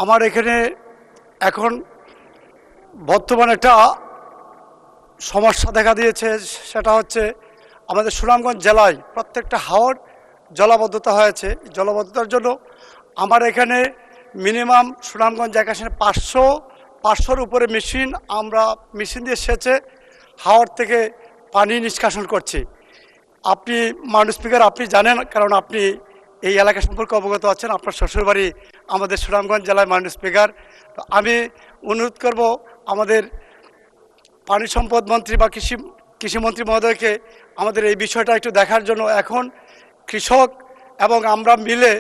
আমার এখানে এখন বর্তমানে একটা সমস্যা দেখা দিয়েছে। সেটা হচ্ছে আমাদের সুনামগঞ্জ জেলায় প্রত্যেকটা হাওর জলাবদ্ধতা হয়েছে। জলাবদ্ধতার জন্য আমার এখানে মিনিমাম সুনামগঞ্জ এখানে 500-500-র উপরে মেশিন, আমরা মেশিন দিয়ে সেচে হাওর থেকে পানি নিষ্কাশন করছি। আপনি মাননীয় স্পিকার, আপনি জানেন, কারণ আপনি এই এলাকা সম্পর্কে অবগত আছেন। আপনার শ্বশুরবাড়ি আমাদের সুনামগঞ্জ জেলায়। মাননীয় স্পিকার, তো আমি অনুরোধ করব আমাদের পানি সম্পদ মন্ত্রী বা কৃষিমন্ত্রী মহোদয়কে আমাদের এই বিষয়টা একটু দেখার জন্য। এখন কৃষক এবং আমরা মিলে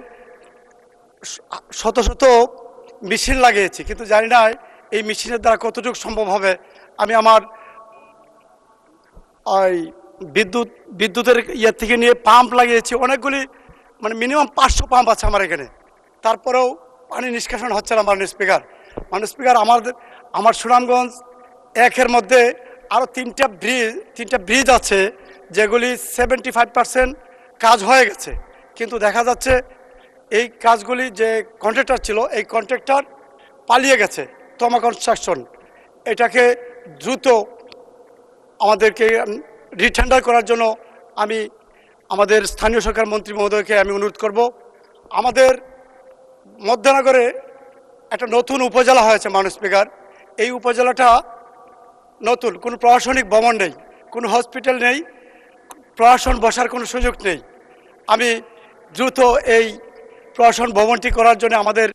শত শত মেশিন লাগিয়েছি, কিন্তু জানি না এই মেশিনের দ্বারা কতটুকু সম্ভব হবে। আমি আমার ওই বিদ্যুতের ইয়ে থেকে নিয়ে পাম্প লাগিয়েছি অনেকগুলি, মানে মিনিমাম 500 পাম্প আছে আমার এখানে। তারপরেও পানি নিষ্কাশন হচ্ছে না। মাননীয় স্পিকার, আমার সুনামগঞ্জ একের মধ্যে আরও তিনটা ব্রিজ আছে, যেগুলি 75% কাজ হয়ে গেছে। কিন্তু দেখা যাচ্ছে এই কাজগুলি যে কন্ট্রাক্টর ছিল, এই কন্ট্রাক্টর পালিয়ে গেছে। তমা কনস্ট্রাকশন এটাকে দ্রুত আমাদেরকে রিটেন্ডার করার জন্য আমি আমাদের স্থানীয় সরকার মন্ত্রী মহোদয়কে আমি অনুরোধ করব। আমাদের মধ্যনগরে একটা নতুন উপজেলা হয়েছে মাননীয় স্পিকার। এই উপজেলাটা নতুন, কোনো প্রশাসনিক ভবন নেই, কোনো হসপিটাল নেই, প্রশাসন বসার কোনো সুযোগ নেই। আমি দ্রুত এই প্রশাসন ভবনটি করার জন্য আমাদের